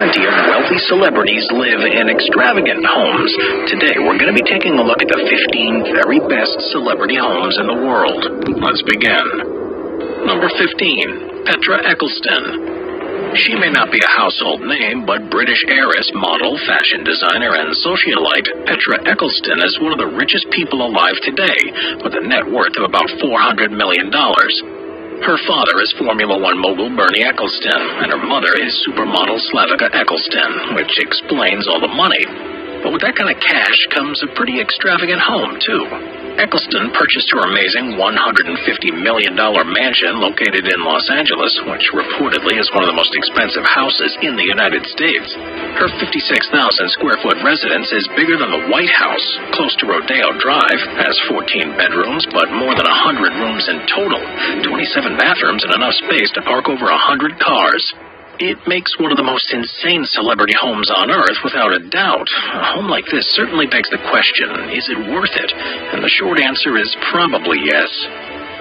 Plenty of wealthy celebrities live in extravagant homes. Today, we're going to be taking a look at the 15 very best celebrity homes in the world. Let's begin. Number 15, Petra Eccleston. She may not be a household name, but British heiress, model, fashion designer, and socialite Petra Eccleston is one of the richest people alive today, with a net worth of about $400 million. Her father is Formula One mogul Bernie Ecclestone, and her mother is supermodel Slavika Eccleston, which explains all the money. But with that kind of cash comes a pretty extravagant home, too. Eccleston purchased her amazing $150 million mansion located in Los Angeles, which reportedly is one of the most expensive houses in the United States. Her 56,000-square-foot residence is bigger than the White House, close to Rodeo Drive, has 14 bedrooms, but more than 100 rooms in total, 27 bathrooms, and enough space to park over 100 cars. It makes one of the most insane celebrity homes on Earth, without a doubt. A home like this certainly begs the question, is it worth it? And the short answer is probably yes.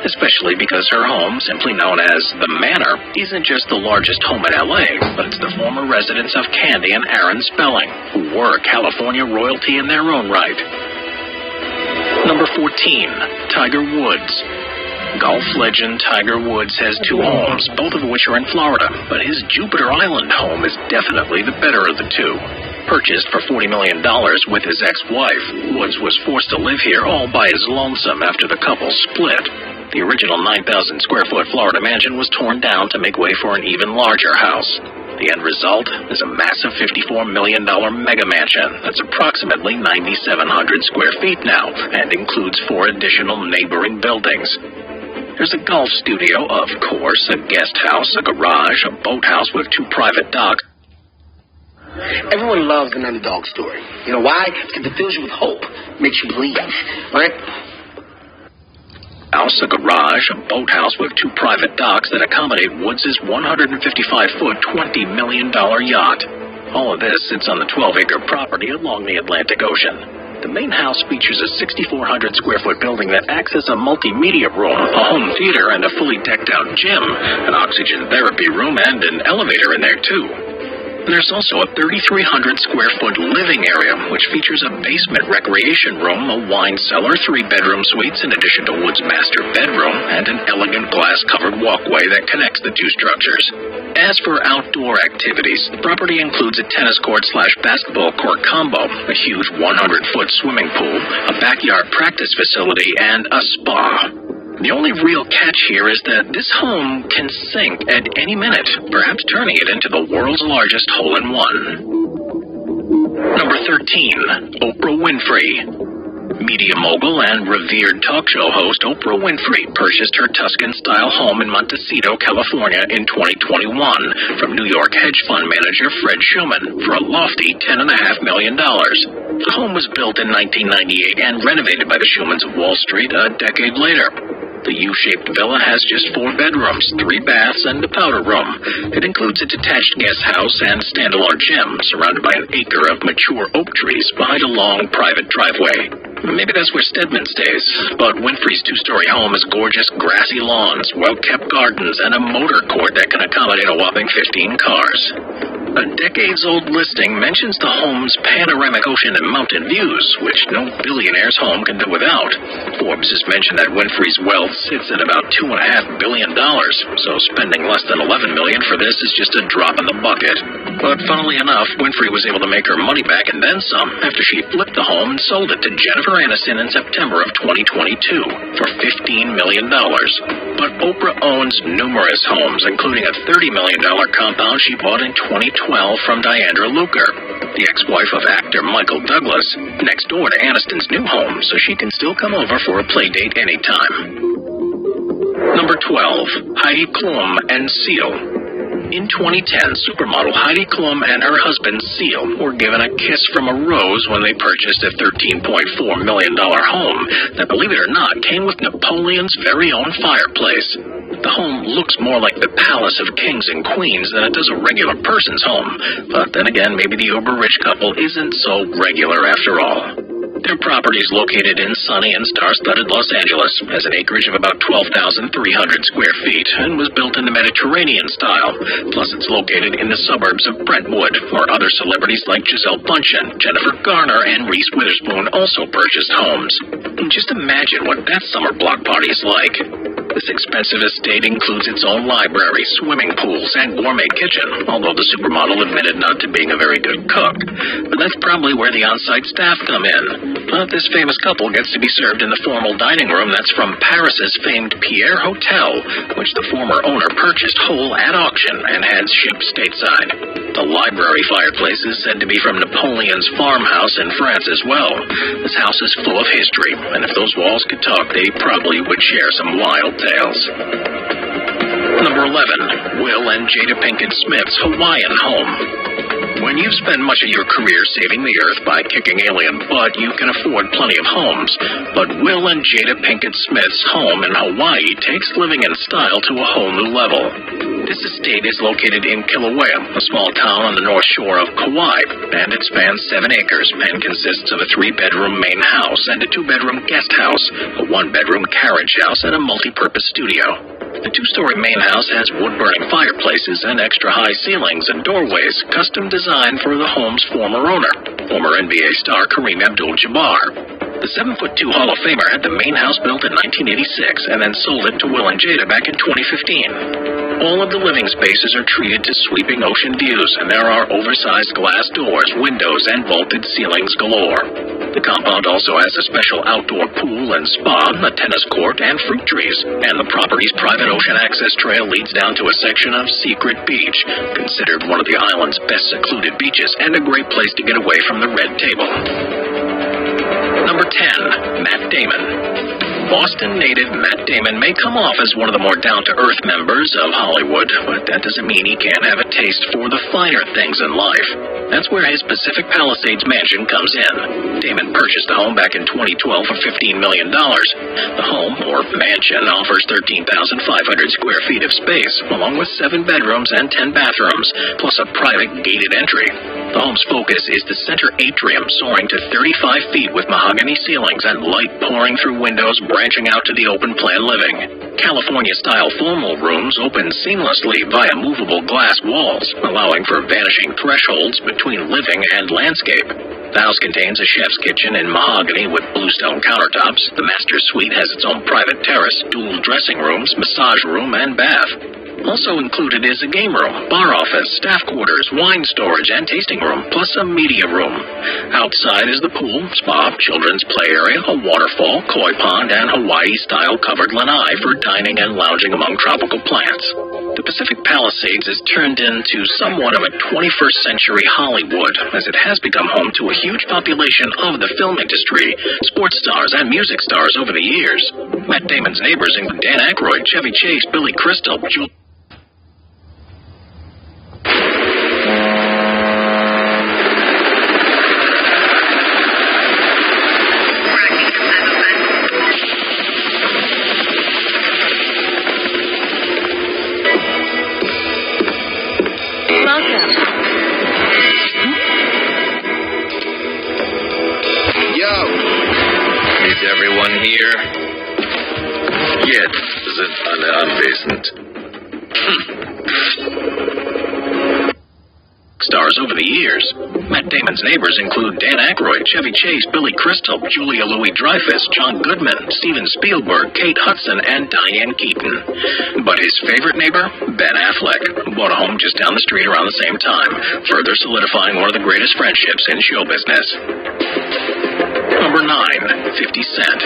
Especially because her home, simply known as The Manor, isn't just the largest home in LA, but it's the former residence of Candy and Aaron Spelling, who were California royalty in their own right. Number 14, Tiger Woods. Golf legend Tiger Woods has two homes, both of which are in Florida, but his Jupiter Island home is definitely the better of the two. Purchased for $40 million with his ex-wife, Woods was forced to live here all by his lonesome after the couple split. The original 9,000-square-foot Florida mansion was torn down to make way for an even larger house. The end result is a massive $54 million mega mansion that's approximately 9,700 square feet now and includes 4 additional neighboring buildings. There's a golf studio, of course, a guest house, a garage, a boathouse with 2 private docks. Everyone loves an underdog story. You know why? Because it fills you with hope, makes you believe, right? A garage, a boathouse with 2 private docks that accommodate Woods' 155-foot, $20 million yacht. All of this sits on the 12-acre property along the Atlantic Ocean. The main house features a 6,400-square-foot building that acts as a multimedia room, a home theater, and a fully decked-out gym, an oxygen therapy room, and an elevator in there, too. There's also a 3,300-square-foot living area, which features a basement recreation room, a wine cellar, 3 bedroom suites in addition to Wood's master bedroom, and an elegant glass-covered walkway that connects the 2 structures. As for outdoor activities, the property includes a tennis court/basketball court combo, a huge 100-foot swimming pool, a backyard practice facility, and a spa. The only real catch here is that this home can sink at any minute, perhaps turning it into the world's largest hole-in-one. Number 13, Oprah Winfrey. Media mogul and revered talk show host Oprah Winfrey purchased her Tuscan-style home in Montecito, California in 2021 from New York hedge fund manager Fred Schuman for a lofty $10.5 million. The home was built in 1998 and renovated by the Schumans of Wall Street a decade later. The U-shaped villa has just 4 bedrooms, 3 baths, and a powder room. It includes a detached guest house and standalone gym, surrounded by an acre of mature oak trees behind a long private driveway. Maybe that's where Stedman stays, but Winfrey's 2-story home has gorgeous grassy lawns, well-kept gardens, and a motor court that can accommodate a whopping 15 cars. A decades-old listing mentions the home's panoramic ocean and mountain views, which no billionaire's home can do without. Forbes has mentioned that Winfrey's wealth sits at about $2.5 billion, so spending less than $11 million for this is just a drop in the bucket. But funnily enough, Winfrey was able to make her money back and then some after she flipped the home and sold it to Jennifer Aniston in September of 2022 for $15 million. But Oprah owns numerous homes, including a $30 million compound she bought in 2012 from Diandra Luker, the ex-wife of actor Michael Douglas, next door to Aniston's new home, so she can still come over for a play date anytime. Number 12, Heidi Klum and Seal. In 2010, supermodel Heidi Klum and her husband Seal were given a kiss from a rose when they purchased a $13.4 million home that, believe it or not, came with Napoleon's very own fireplace. The home looks more like the palace of kings and queens than it does a regular person's home. But then again, maybe the uber-rich couple isn't so regular after all. Their property is located in sunny and star-studded Los Angeles, has an acreage of about 12,300 square feet, and was built in the Mediterranean style. Plus, it's located in the suburbs of Brentwood, where other celebrities like Gisele Bundchen, Jennifer Garner, and Reese Witherspoon also purchased homes. And just imagine what that summer block party is like. This expensive estate includes its own library, swimming pools, and gourmet kitchen, although the supermodel admitted not to being a very good cook. But that's probably where the on-site staff come in. But this famous couple gets to be served in the formal dining room that's from Paris's famed Pierre Hotel, which the former owner purchased whole at auction and had shipped stateside. The library fireplace is said to be from Napoleon's farmhouse in France as well. This house is full of history, and if those walls could talk, they probably would share some wild tales. Number 11, Will and Jada Pinkett Smith's Hawaiian home. When you've spent much of your career saving the earth by kicking alien butt, you can afford plenty of homes. But Will and Jada Pinkett Smith's home in Hawaii takes living in style to a whole new level. This estate is located in Kilauea, a small town on the north shore of Kauai, and it spans 7 acres and consists of a 3-bedroom main house and a 2-bedroom guest house, a 1-bedroom carriage house, and a multi-purpose studio. The 2-story main house has wood-burning fireplaces and extra-high ceilings and doorways, custom designed for the home's former owner, former NBA star Kareem Abdul-Jabbar. The 7'2" Hall of Famer had the main house built in 1986 and then sold it to Will and Jada back in 2015. All of the living spaces are treated to sweeping ocean views, and there are oversized glass doors, windows, and vaulted ceilings galore. The compound also has a special outdoor pool and spa, a tennis court, and fruit trees, and the property's private ocean access trail leads down to a section of Secret Beach, considered one of the island's best secluded beaches and a great place to get away from the red table. Number 10, Matt Damon. Boston native Matt Damon may come off as one of the more down-to-earth members of Hollywood, but that doesn't mean he can't have a taste for the finer things in life. That's where his Pacific Palisades mansion comes in. Damon purchased the home back in 2012 for $15 million. The home, or mansion, offers 13,500 square feet of space, along with 7 bedrooms and 10 bathrooms, plus a private gated entry. The home's focus is the center atrium, soaring to 35 feet with mahogany ceilings and light pouring through windows branching out to the open-plan living. California-style formal rooms open seamlessly via movable glass walls, allowing for vanishing thresholds between living and landscape. The house contains a chef's kitchen in mahogany with bluestone countertops. The master suite has its own private terrace, dual dressing rooms, massage room, and bath. Also included is a game room, bar office, staff quarters, wine storage, and tasting room, plus a media room. Outside is the pool, spa, children's play area, a waterfall, koi pond, and Hawaii-style covered lanai for dining and lounging among tropical plants. The Pacific Palisades is turned into somewhat of a 21st century Hollywood, as it has become home to a huge population of the film industry, sports stars, and music stars over the years. Matt Damon's neighbors include Dan Aykroyd, Chevy Chase, Billy Crystal, stars over the years. Matt Damon's neighbors include Dan Aykroyd, Chevy Chase, Billy Crystal, Julia Louis-Dreyfus, John Goodman, Steven Spielberg, Kate Hudson, and Diane Keaton. But his favorite neighbor, Ben Affleck, who bought a home just down the street around the same time, further solidifying one of the greatest friendships in show business. Number 9, 50 Cent.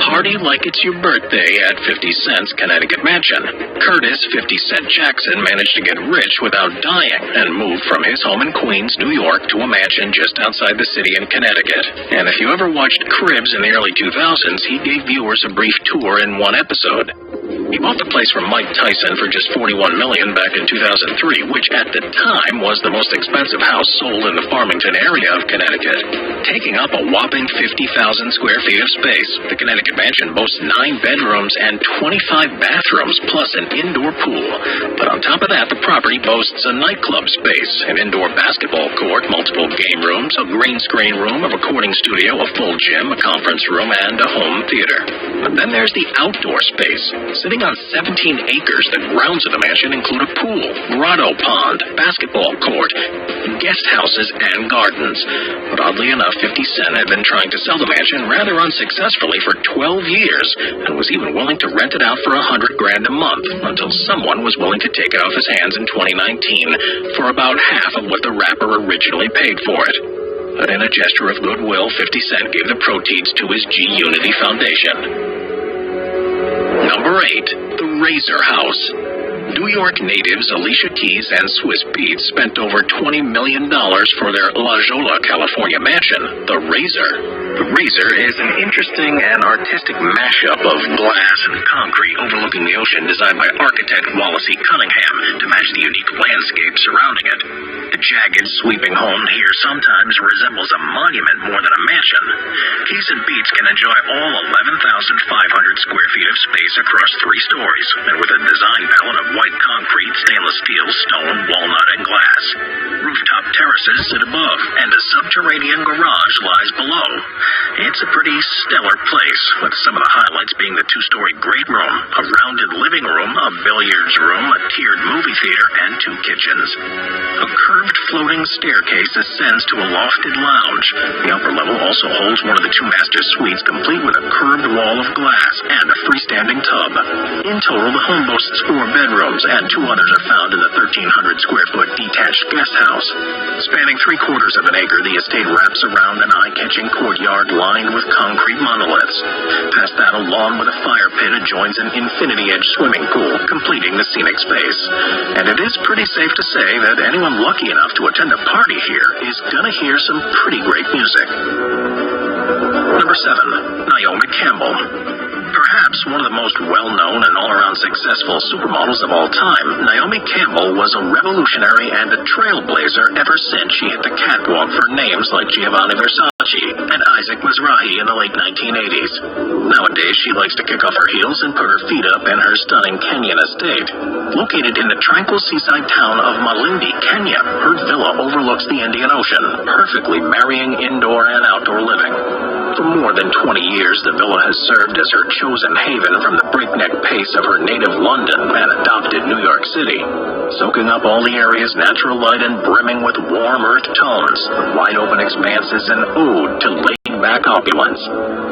Party like it's your birthday at 50 Cent's Connecticut mansion. Curtis 50 Cent Jackson managed to get rich without dying and moved from his home in Queens, New York to a mansion just outside the city in Connecticut. And if you ever watched Cribs in the early 2000s, he gave viewers a brief tour in one episode. He bought the place from Mike Tyson for just $41 million back in 2003, which at the time was the most expensive house sold in the Farmington area of Connecticut. Taking up a whopping 50,000 square feet of space, the Connecticut mansion boasts 9 bedrooms and 25 bathrooms, plus an indoor pool. But on top of that, the property boasts a nightclub space, an indoor basketball court, multiple game rooms, a green screen room, a recording studio, a full gym, a conference room, and a home theater. But then there's the outdoor space. Sitting on 17 acres, the grounds of the mansion include a pool, grotto pond, basketball court, guest houses, and gardens. But oddly enough, 50 Cent had been trying to sell the mansion rather unsuccessfully for 12 years and was even willing to rent it out for $100,000 a month until someone was willing to take it off his hands in 2019 for about half of what the rapper originally paid for it. But in a gesture of goodwill, 50 Cent gave the proceeds to his G-Unity Foundation. Number 8, the Razor House. New York natives Alicia Keys and Swiss Beats spent over $20 million for their La Jolla, California mansion, the Razor. The Razor is an interesting and artistic mashup of glass and concrete overlooking the ocean designed by architect Wallace E. Cunningham to match the unique landscape surrounding it. The jagged, sweeping home here sometimes resembles a monument more than a mansion. Keys and Beats can enjoy all 11,500 square feet of space across 3 stories, and with a design palette of white concrete, stainless steel, stone, walnut, and glass. Rooftop terraces sit above, and a subterranean garage lies below. It's a pretty stellar place, with some of the highlights being the 2-story great room, a rounded living room, a billiards room, a tiered movie theater, and 2 kitchens. A curved floating staircase ascends to a lofted lounge. The upper level also holds one of the 2 master suites, complete with a curved wall of glass and a freestanding tub. In total, the home boasts 4 bedrooms, and 2 others are found in the 1,300 square foot detached guest house. Spanning 3/4 of an acre, the estate wraps around an eye-catching courtyard lined with concrete monoliths. Past that, a lawn with a fire pit adjoins an infinity-edge swimming pool, completing the scenic space. And it is pretty safe to say that anyone lucky enough to attend a party here is gonna hear some pretty great music. Number 7, Naomi Campbell. Perhaps one of the most well-known and all-around successful supermodels of all time, Naomi Campbell was a revolutionary and a trailblazer ever since she hit the catwalk for names like Giovanni Versace and Isaac Mizrahi in the late 1980s. Nowadays, she likes to kick off her heels and put her feet up in her stunning Kenyan estate. Located in the tranquil seaside town of Malindi, Kenya, her villa overlooks the Indian Ocean, perfectly marrying indoor and outdoor living. For more than 20 years, the villa has served as her chosen haven from the breakneck pace of her native London and adopted New York City, soaking up all the area's natural light and brimming with warm earth tones. The wide-open expanse is an ode to laid-back opulence.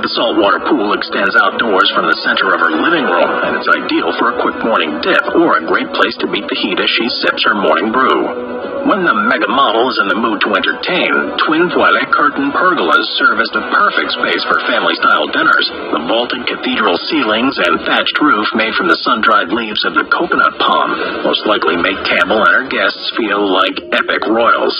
The saltwater pool extends outdoors from the center of her living room, and it's ideal for a quick morning dip or a great place to beat the heat as she sips her morning brew. When the mega model is in the mood to entertain, twin toilet curtain pergolas serve as the perfect space for family-style dinners. The vaulted cathedral ceilings and thatched roof made from the sun-dried leaves of the coconut palm most likely make Campbell and her guests feel like epic royals.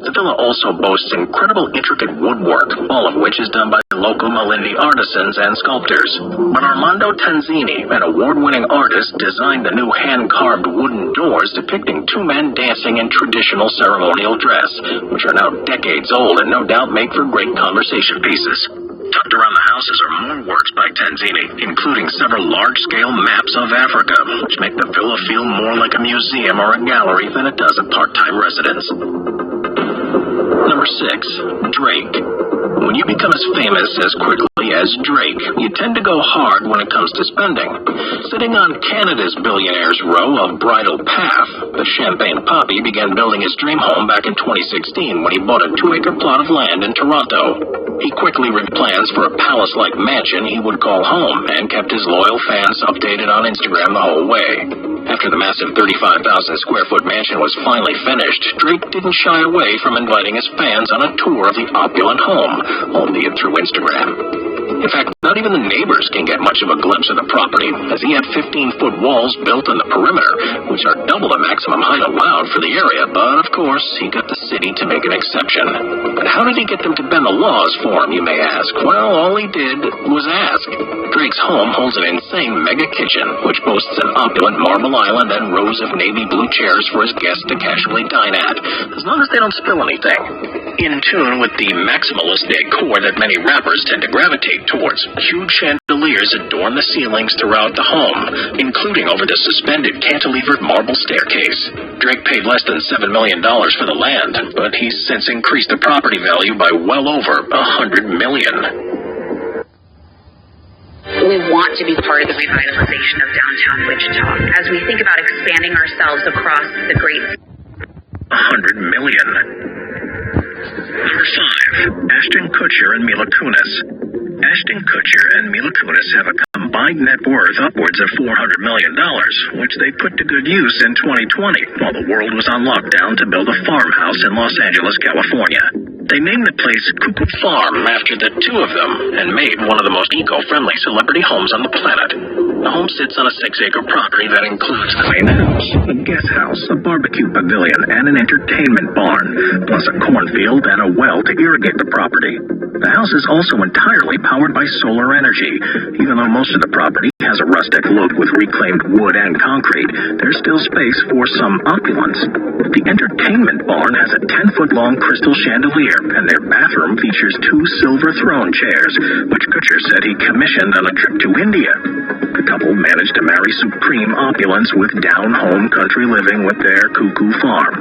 The villa also boasts incredible intricate woodwork, all of which is done by local Malindi artisans and sculptors. But Armando Tanzini, an award-winning artist, designed the new hand-carved wooden doors depicting 2 men dancing in traditional ceremonial dress, which are now decades old and no doubt make for great conversation pieces. Tucked around the houses are more works by Tanzini, including several large-scale maps of Africa, which make the villa feel more like a museum or a gallery than it does a part-time residence. Number 6, Drake. When you become as famous as quickly as Drake, you tend to go hard when it comes to spending. Sitting on Canada's billionaires' row of Bridle Path, the Champagne Poppy began building his dream home back in 2016 when he bought a 2-acre plot of land in Toronto. He quickly rigged plans for a palace-like mansion he would call home and kept his loyal fans updated on Instagram the whole way. After the massive 35,000 square foot mansion was finally finished, Drake didn't shy away from inviting his fans on a tour of the opulent home, albeit through Instagram. In fact, not even the neighbors can get much of a glimpse of the property, as he had 15-foot walls built on the perimeter, which are double the maximum height allowed for the area. But, of course, he got the city to make an exception. But how did he get them to bend the laws for him, you may ask? Well, all he did was ask. Drake's home holds an insane mega kitchen, which boasts an opulent marble island and rows of navy blue chairs for his guests to casually dine at, as long as they don't spill anything. In tune with the maximalist decor that many rappers tend to gravitate towards, huge chandeliers adorn the ceilings throughout the home, including over the suspended cantilevered marble staircase. Drake paid less than $7 million for the land, but he's since increased the property value by well over $100 million. We want to be part of the revitalization of downtown Wichita as we think about expanding ourselves across the great $100 million. Number 5, Ashton Kutcher and Mila Kunis. Ashton Kutcher and Mila Kunis have a combined net worth upwards of $400 million, which they put to good use in 2020 while the world was on lockdown to build a farmhouse in Los Angeles, California. They named the place Cuckoo Farm after the two of them and made one of the most eco-friendly celebrity homes on the planet. The home sits on a 6-acre property that includes the main house, a guest house, a barbecue pavilion, and an entertainment barn, plus a cornfield and a well to irrigate the property. The house is also entirely powered by solar energy. Even though most of the property has a rustic look with reclaimed wood and concrete, there's still space for some opulence. The entertainment barn has a 10-foot-long crystal chandelier, and their bathroom features 2 silver throne chairs, which Kutcher said he commissioned on a trip to India. The couple managed to marry supreme opulence with down-home country living with their Cuckoo Farm.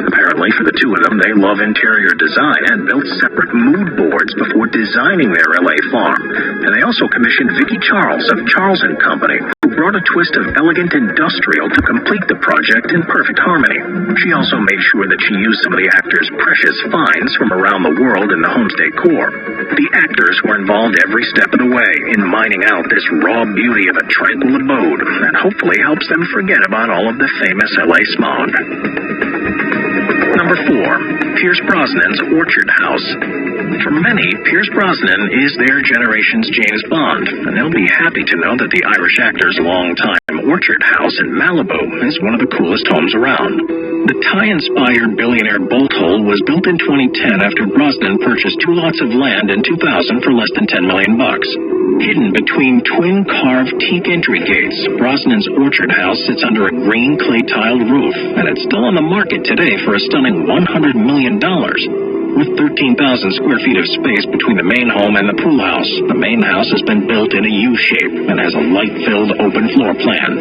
Apparently, for the two of them, they love interior design and built separate mood boards before designing their LA farm. And they also commissioned Vicki Charles of Charles & Company, who brought a twist of elegant industrial to complete the project in perfect harmony. She also made sure that she used some of the actors' precious finds from around the world in the home's decor. The actors were involved every step of the way in mining out this raw beauty of a tranquil abode that hopefully helps them forget about all of the famous LA smog. Number 4, Pierce Brosnan's Orchard House. For many, Pierce Brosnan is their generation's James Bond, and they'll be happy to know that the Irish actor's longtime Orchard House in Malibu is one of the coolest homes around. The Thai-inspired billionaire bolt hole was built in 2010 after Brosnan purchased 2 lots of land in 2000 for less than $10 million. Hidden between twin carved teak entry gates, Brosnan's Orchard House sits under a green clay-tiled roof, and it's still on the market today for a stunning $100 million. With 13,000 square feet of space between the main home and the pool house, the main house has been built in a U-shape and has a light-filled open floor plan.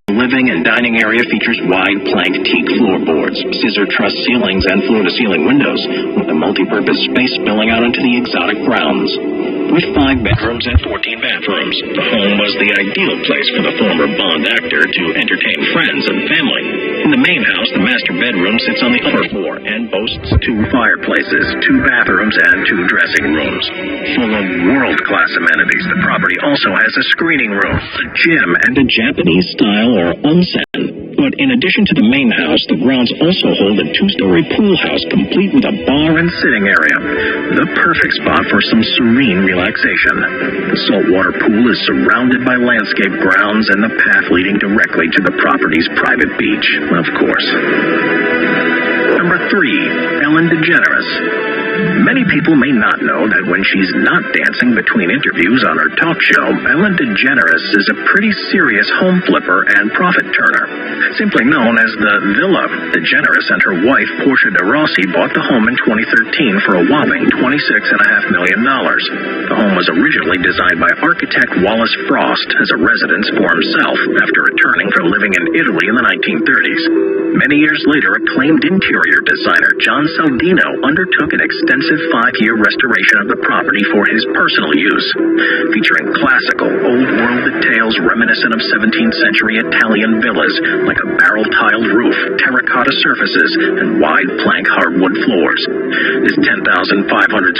The living and dining area features wide plank teak floorboards, scissor truss ceilings, and floor-to-ceiling windows, with the multi-purpose space spilling out into the exotic grounds. With 5 bedrooms and 14 bathrooms, the home was the ideal place for the former Bond actor to entertain friends and family. In the main house, the master bedroom sits on the upper floor and boasts 2 fireplaces, 2 bathrooms, and 2 dressing rooms. Full of world-class amenities, the property also has a screening room, a gym, and a Japanese-style or onsen. But in addition to the main house, the grounds also hold a 2-story pool house complete with a bar and sitting area. The perfect spot for some serene relaxation. The saltwater pool is surrounded by landscape grounds and the path leading directly to the property's private beach, of course. Number 3, Ellen DeGeneres. Many people may not know that when she's not dancing between interviews on her talk show, Ellen DeGeneres is a pretty serious home flipper and profit turner. Simply known as the Villa, DeGeneres and her wife, Portia de Rossi, bought the home in 2013 for a whopping $26.5 million. The home was originally designed by architect Wallace Frost as a residence for himself after returning from living in Italy in the 1930s. Many years later, acclaimed interior designer John Saldino undertook an extensive 5-year restoration of the property for his personal use, featuring classical, old-world details reminiscent of 17th century Italian villas, like a barrel-tiled roof, terracotta surfaces, and wide plank hardwood floors. This 10,500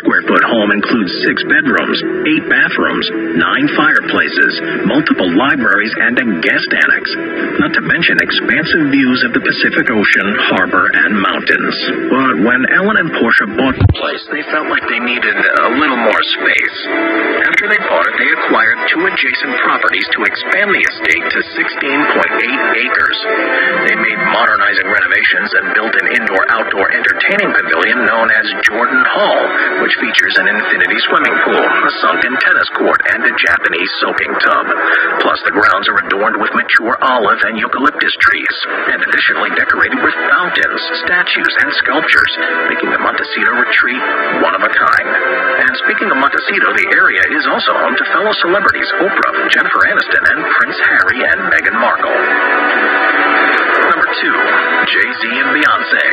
square foot home includes 6 bedrooms, 8 bathrooms, 9 fireplaces, multiple libraries, and a guest annex, not to mention expansive views of the Pacific Pacific Ocean, harbor, and mountains. But when Ellen and Portia bought the place, they felt like they needed a little more space. After they bought it, they acquired 2 adjacent properties to expand the estate to 16.8 acres. They made modernizing renovations and built an indoor-outdoor entertaining pavilion known as Jordan Hall, which features an infinity swimming pool, a sunken tennis court, and a Japanese soaking tub. Plus, the grounds are adorned with mature olive and eucalyptus trees, and additionally decorated with fountains, statues, and sculptures, making the Montecito retreat one of a kind. And speaking of Montecito, the area is also home to fellow celebrities Oprah, Jennifer Aniston, and Prince Harry and Meghan Markle. Number 2, Jay-Z and Beyonce.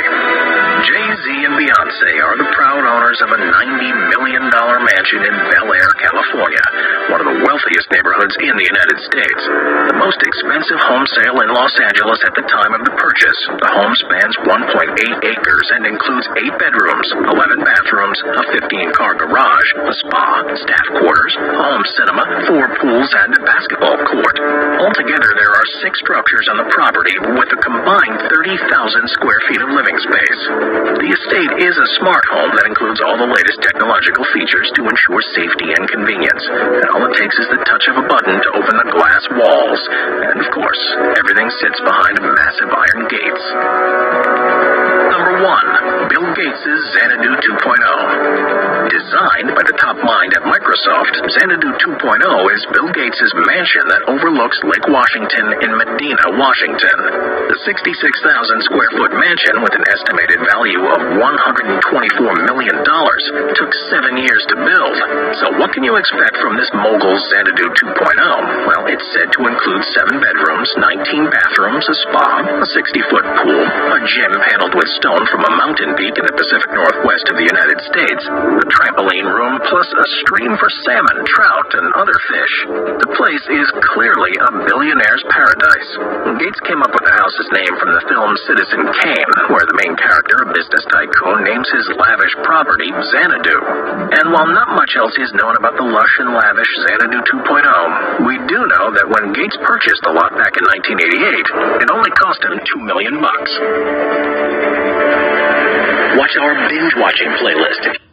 Jay-Z and Beyonce are the proud owners of a $90 million mansion in Bel Air, California, one of the wealthiest neighborhoods in the United States. The most expensive home sale in Los Angeles at the time of the purchase. The home spans 1.8 acres and includes 8 bedrooms, 11 bathrooms, a 15-car garage, a spa, staff quarters, a home cinema, 4 pools, and a basketball court. Altogether, there are 6 structures on the property with a combined 30,000 square feet of living space. The estate is a smart home that includes all the latest technological features to ensure safety and convenience. And all it takes is the touch of a button to open the glass walls. And of course, everything sits behind massive iron gates. Number 1, Bill Gates' Xanadu 2.0. Designed by the top mind at Microsoft, Xanadu 2.0 is Bill Gates' mansion that overlooks Lake Washington in Medina, Washington. The 66,000 square foot mansion, with an estimated value of $124 million, took 7 years to build. So what can you expect from this mogul's Xanadu 2.0? Well, it's said to include 7 bedrooms, 19 bathrooms, a spa, a 60-foot pool, a gym paneled with stone from a mountain peak in the Pacific Northwest of the United States, a trampoline room, plus a stream for salmon, trout, and other fish. The place is clearly a billionaire's paradise. Gates came up with the house's name from the film Citizen Kane, where the main character, a business tycoon, names his lavish property Xanadu. And while not much else is known about the lush and lavish Xanadu 2.0, we do know that when Gates purchased the lot back in 1988, it only cost him $2 million. Watch our binge-watching playlist.